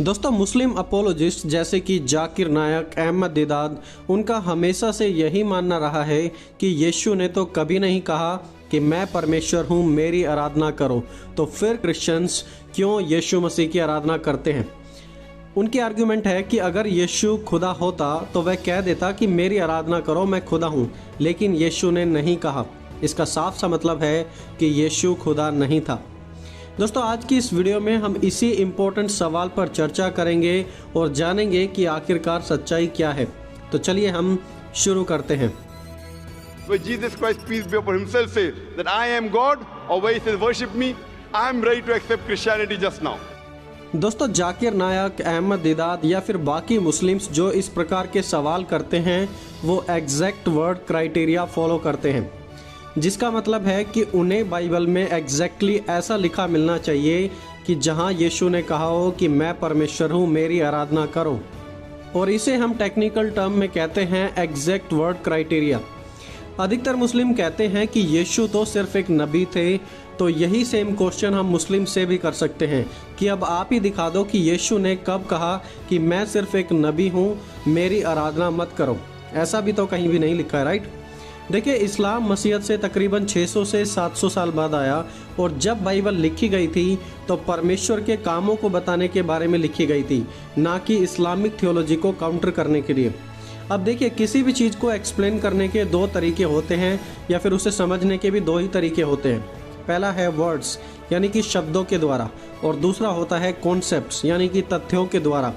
दोस्तों, मुस्लिम अपोलोजिस्ट जैसे कि जाकिर नायक, अहमद दीदात, उनका हमेशा से यही मानना रहा है कि यीशु ने तो कभी नहीं कहा कि मैं परमेश्वर हूँ, मेरी आराधना करो। तो फिर क्रिश्चियंस क्यों यीशु मसीह की आराधना करते हैं? उनकी आर्गुमेंट है कि अगर यीशु खुदा होता तो वह कह देता कि मेरी आराधना करो, मैं खुदा हूँ, लेकिन यीशु ने नहीं कहा। इसका साफ सा मतलब है कि यीशु खुदा नहीं था। दोस्तों, आज की इस वीडियो में हम इसी इम्पोर्टेंट सवाल पर चर्चा करेंगे और जानेंगे कि आखिरकार सच्चाई क्या है। तो चलिए हम शुरू करते हैं। Where Jesus Christ, peace be upon himself, says that I am God, or where he says worship me, I am ready to accept Christianity just now. दोस्तों, जाकिर नायक, अहमद दीदात या फिर बाकी मुस्लिम्स जो इस प्रकार के सवाल करते हैं वो एग्जैक्ट वर्ड क्राइटेरिया फॉलो करते हैं, जिसका मतलब है कि उन्हें बाइबल में एग्जैक्टली ऐसा लिखा मिलना चाहिए कि जहां यीशु ने कहा हो कि मैं परमेश्वर हूं, मेरी आराधना करो। और इसे हम टेक्निकल टर्म में कहते हैं एग्जैक्ट वर्ड क्राइटेरिया। अधिकतर मुस्लिम कहते हैं कि यीशु तो सिर्फ एक नबी थे। तो यही सेम क्वेश्चन हम मुस्लिम से भी कर सकते हैं कि अब आप ही दिखा दो कि यीशु ने कब कहा कि मैं सिर्फ एक नबी हूँ, मेरी आराधना मत करो। ऐसा भी तो कहीं भी नहीं लिखा है, राइट? देखिए, इस्लाम मसीहत से तकरीबन 600 से 700 साल बाद आया और जब बाइबल लिखी गई थी तो परमेश्वर के कामों को बताने के बारे में लिखी गई थी, ना कि इस्लामिक थियोलॉजी को काउंटर करने के लिए। अब देखिए, किसी भी चीज़ को एक्सप्लेन करने के दो तरीके होते हैं या फिर उसे समझने के भी दो ही तरीके होते हैं। पहला है वर्ड्स यानी कि शब्दों के द्वारा, और दूसरा होता है कॉन्सेप्ट्स यानी कि तथ्यों के द्वारा,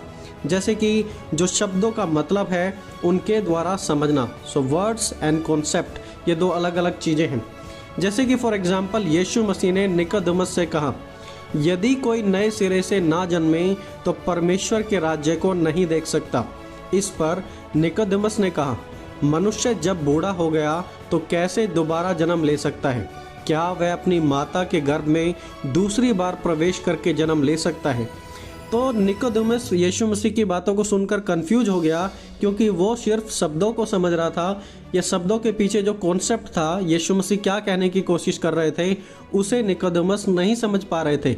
जैसे कि जो शब्दों का मतलब है उनके द्वारा समझना। सो वर्ड्स एंड कॉन्सेप्ट ये दो अलग अलग चीज़ें हैं। जैसे कि फॉर एग्जांपल यीशु मसीह ने निकोदेमस से कहा, यदि कोई नए सिरे से ना जन्मे तो परमेश्वर के राज्य को नहीं देख सकता। इस पर निकोदेमस ने कहा, मनुष्य जब बूढ़ा हो गया तो कैसे दोबारा जन्म ले सकता है? क्या वह अपनी माता के गर्भ में दूसरी बार प्रवेश करके जन्म ले सकता है? तो निकोदेमस यीशु मसीह की बातों को सुनकर कंफ्यूज हो गया, क्योंकि वो सिर्फ शब्दों को समझ रहा था या शब्दों के पीछे जो कॉन्सेप्ट था, यीशु मसीह क्या कहने की कोशिश कर रहे थे, उसे निकोदेमस नहीं समझ पा रहे थे।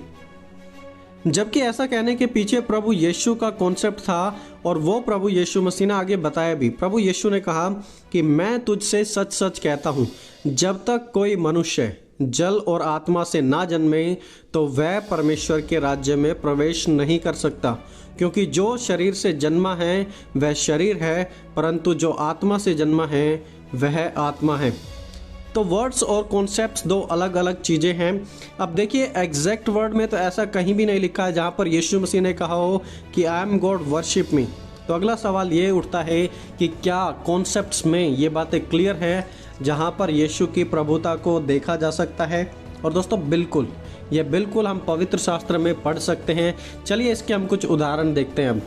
जबकि ऐसा कहने के पीछे प्रभु यीशु का कॉन्सेप्ट था और वो प्रभु यीशु मसीह ने आगे बताया भी। प्रभु यीशु ने कहा कि मैं तुझसे सच सच कहता हूँ, जब तक कोई मनुष्य जल और आत्मा से ना जन्मे तो वह परमेश्वर के राज्य में प्रवेश नहीं कर सकता। क्योंकि जो शरीर से जन्मा है वह शरीर है, परंतु जो आत्मा से जन्मा है वह आत्मा है। तो वर्ड्स और कॉन्सेप्ट्स दो अलग अलग चीज़ें हैं। अब देखिए, एग्जैक्ट वर्ड में तो ऐसा कहीं भी नहीं लिखा है जहाँ पर यीशु मसीह ने कहा हो कि I am God, worship me. तो अगला सवाल ये उठता है कि क्या कॉन्सेप्ट्स में ये बातें क्लियर है जहाँ पर यीशु की प्रभुता को देखा जा सकता है? और दोस्तों, बिल्कुल हम पवित्र शास्त्र में पढ़ सकते हैं। चलिए इसके हम कुछ उदाहरण देखते हैं। अब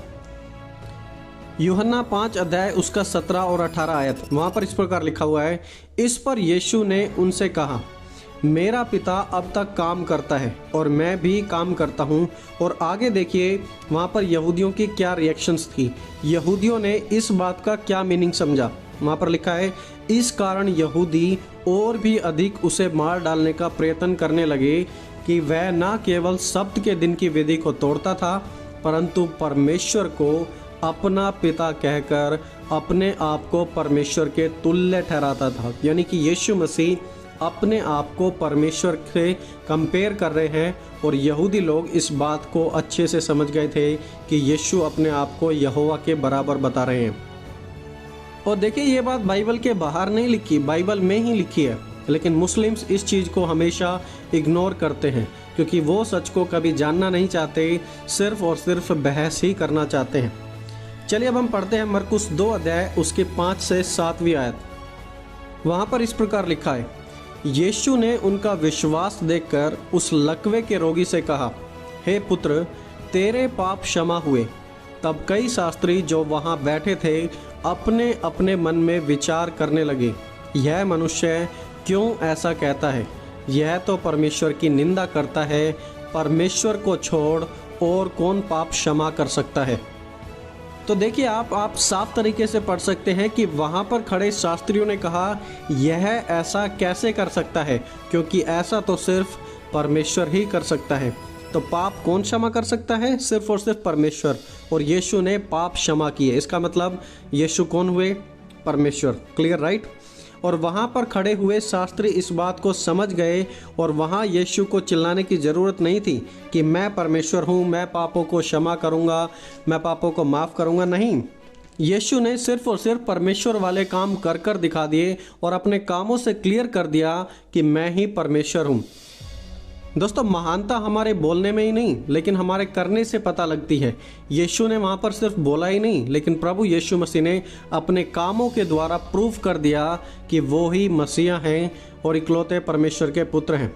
यूहन्ना 5 अध्याय उसका 17 और 18 आयत, वहाँ पर इस प्रकार लिखा हुआ है, इस पर यीशु ने उनसे कहा, मेरा पिता अब तक काम करता है और मैं भी काम करता हूँ। और आगे देखिए वहाँ पर यहूदियों की क्या रिएक्शंस थी, यहूदियों ने इस बात का क्या मीनिंग समझा। वहाँ पर लिखा है, इस कारण यहूदी और भी अधिक उसे मार डालने का प्रयत्न करने लगे कि वह न केवल सब्त के दिन की विधि को तोड़ता था, परंतु परमेश्वर को अपना पिता कहकर अपने आप को परमेश्वर के तुल्य ठहराता था। यानी कि यीशु मसीह अपने आप को परमेश्वर से कंपेयर कर रहे हैं और यहूदी लोग इस बात को अच्छे से समझ गए थे कि यीशु अपने आप को यहोवा के बराबर बता रहे हैं। और देखिए, ये बात बाइबल के बाहर नहीं लिखी, बाइबल में ही लिखी है। लेकिन मुस्लिम्स इस चीज़ को हमेशा इग्नोर करते हैं, क्योंकि वो सच को कभी जानना नहीं चाहते, सिर्फ और सिर्फ बहस ही करना चाहते हैं। चलिए अब हम पढ़ते हैं मरकुस 2 अध्याय उसके 5 से 7वीं आयत। वहाँ पर इस प्रकार लिखा है, यीशु ने उनका विश्वास देखकर उस लकवे के रोगी से कहा, हे पुत्र, तेरे पाप क्षमा हुए। तब कई शास्त्री जो वहाँ बैठे थे अपने अपने मन में विचार करने लगे, यह मनुष्य क्यों ऐसा कहता है? यह तो परमेश्वर की निंदा करता है। परमेश्वर को छोड़ और कौन पाप क्षमा कर सकता है? तो देखिए, आप साफ तरीके से पढ़ सकते हैं कि वहाँ पर खड़े शास्त्रियों ने कहा, यह ऐसा कैसे कर सकता है, क्योंकि ऐसा तो सिर्फ परमेश्वर ही कर सकता है। तो पाप कौन क्षमा कर सकता है? सिर्फ और सिर्फ परमेश्वर। और यीशु ने पाप क्षमा किए, इसका मतलब यीशु कौन हुए? परमेश्वर। Clear, right? और वहाँ पर खड़े हुए शास्त्री इस बात को समझ गए और वहाँ यीशु को चिल्लाने की ज़रूरत नहीं थी कि मैं परमेश्वर हूँ, मैं पापों को क्षमा करूँगा, मैं पापों को माफ़ करूँगा। नहीं, यीशु ने सिर्फ और सिर्फ परमेश्वर वाले काम कर कर दिखा दिए और अपने कामों से क्लियर कर दिया कि मैं ही परमेश्वर हूँ। दोस्तों, महानता हमारे बोलने में ही नहीं लेकिन हमारे करने से पता लगती है। यीशु ने वहाँ पर सिर्फ बोला ही नहीं लेकिन प्रभु यीशु मसीह ने अपने कामों के द्वारा प्रूफ कर दिया कि वो ही मसीहा हैं और इकलौते परमेश्वर के पुत्र हैं।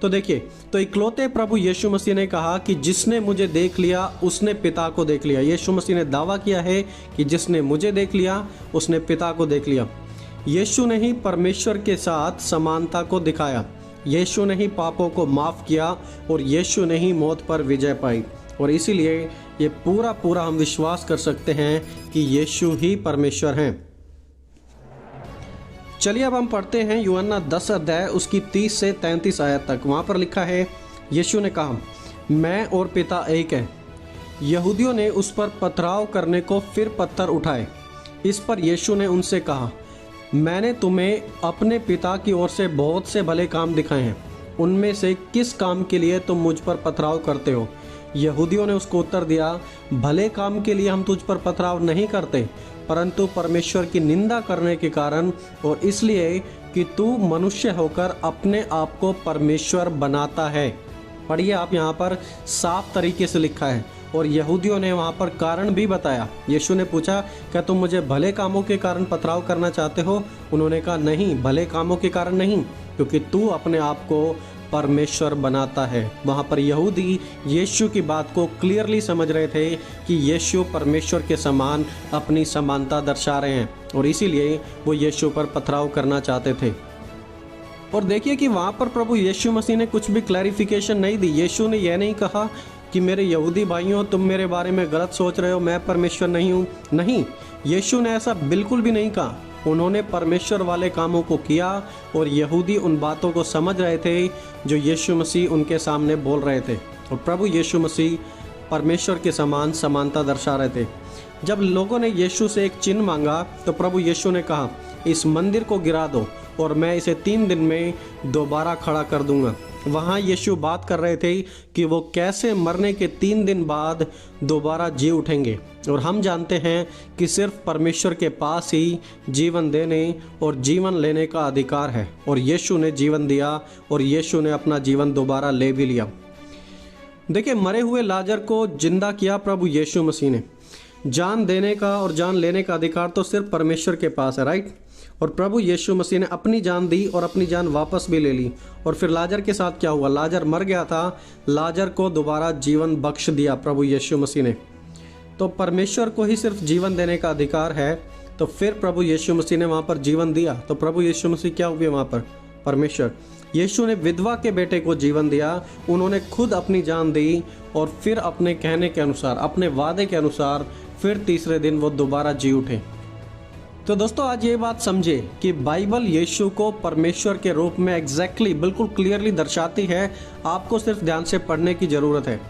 तो देखिए, तो इकलौते प्रभु यीशु मसीह ने कहा कि जिसने मुझे देख लिया उसने पिता को देख लिया। यीशु मसीह ने दावा किया है कि जिसने मुझे देख लिया उसने पिता को देख लिया। यीशु ने ही परमेश्वर के साथ समानता को दिखाया, यीशु ने ही पापों को माफ़ किया और यीशु ने ही मौत पर विजय पाई। और इसीलिए ये पूरा हम विश्वास कर सकते हैं कि यीशु ही परमेश्वर हैं। चलिए अब हम पढ़ते हैं यूहन्ना 10 अध्याय उसकी 30 से 33 आयत तक। वहाँ पर लिखा है, यीशु ने कहा, मैं और पिता एक है। यहूदियों ने उस पर पथराव करने को फिर पत्थर उठाए। इस पर यीशु ने उनसे कहा, मैंने तुम्हें अपने पिता की ओर से बहुत से भले काम दिखाए हैं, उनमें से किस काम के लिए तुम मुझ पर पथराव करते हो? यहूदियों ने उसको उत्तर दिया, भले काम के लिए हम तुझ पर पथराव नहीं करते, परंतु परमेश्वर की निंदा करने के कारण और इसलिए कि तू मनुष्य होकर अपने आप को परमेश्वर बनाता है। पढ़िए आप, यहाँ पर साफ तरीके से लिखा है और यहूदियों ने वहाँ पर कारण भी बताया। यीशु ने पूछा, क्या तुम मुझे भले कामों के कारण पथराव करना चाहते हो? उन्होंने कहा, नहीं, भले कामों के कारण नहीं, क्योंकि तू अपने आप को परमेश्वर बनाता है। वहाँ पर यहूदी यीशु की बात को क्लियरली समझ रहे थे कि यीशु परमेश्वर के समान अपनी समानता दर्शा रहे हैं और इसीलिए वो यीशु पर पथराव करना चाहते थे। और देखिए कि वहाँ पर प्रभु यीशु मसीह ने कुछ भी क्लैरिफिकेशन नहीं दी। यीशु ने यह नहीं कहा कि मेरे यहूदी भाइयों, तुम मेरे बारे में गलत सोच रहे हो, मैं परमेश्वर नहीं हूँ। नहीं, यीशु ने ऐसा बिल्कुल भी नहीं कहा। उन्होंने परमेश्वर वाले कामों को किया और यहूदी उन बातों को समझ रहे थे जो यीशु मसीह उनके सामने बोल रहे थे और प्रभु यीशु मसीह परमेश्वर के समान समानता दर्शा रहे थे। जब लोगों ने यीशु से एक चिन्ह मांगा तो प्रभु यीशु ने कहा, इस मंदिर को गिरा दो और मैं इसे 3 दिन में दोबारा खड़ा कर दूंगा। वहाँ यीशु बात कर रहे थे कि वो कैसे मरने के 3 दिन बाद दोबारा जी उठेंगे। और हम जानते हैं कि सिर्फ परमेश्वर के पास ही जीवन देने और जीवन लेने का अधिकार है और यीशु ने जीवन दिया और यीशु ने अपना जीवन दोबारा ले भी लिया। देखिए, मरे हुए लाजर को जिंदा किया प्रभु यीशु मसीह ने। जान देने का और जान लेने का अधिकार तो सिर्फ परमेश्वर के पास है, राइट? और प्रभु यीशु मसीह ने अपनी जान दी और अपनी जान वापस भी ले ली। और फिर लाजर के साथ क्या हुआ? लाजर मर गया था, लाजर को दोबारा जीवन बख्श दिया प्रभु यीशु मसीह ने। तो परमेश्वर को ही सिर्फ जीवन देने का अधिकार है, तो फिर प्रभु यीशु मसीह ने वहाँ पर जीवन दिया। तो प्रभु यीशु मसीह क्या हुए वहाँ पर? परमेश्वर। यीशु ने विधवा के बेटे को जीवन दिया, उन्होंने खुद अपनी जान दी और फिर अपने कहने के अनुसार, अपने वादे के अनुसार फिर तीसरे दिन वो दोबारा जी उठे। तो दोस्तों, आज ये बात समझे कि बाइबल यीशु को परमेश्वर के रूप में एग्जैक्टली बिल्कुल क्लियरली दर्शाती है। आपको सिर्फ ध्यान से पढ़ने की ज़रूरत है।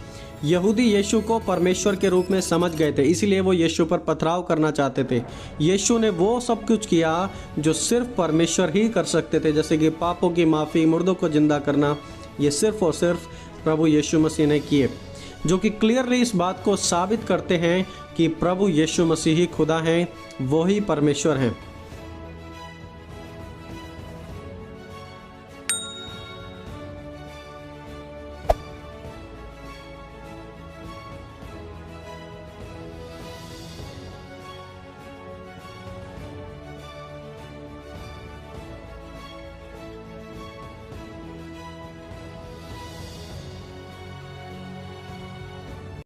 यहूदी यीशु को परमेश्वर के रूप में समझ गए थे, इसीलिए वो यीशु पर पथराव करना चाहते थे। यीशु ने वो सब कुछ किया जो सिर्फ परमेश्वर ही कर सकते थे, जैसे कि पापों की माफ़ी, मुर्दों को जिंदा करना। ये सिर्फ और सिर्फ प्रभु यीशु मसीह ने किए, जो कि क्लियरली इस बात को साबित करते हैं कि प्रभु यीशु मसीह ही खुदा हैं, वो ही परमेश्वर हैं।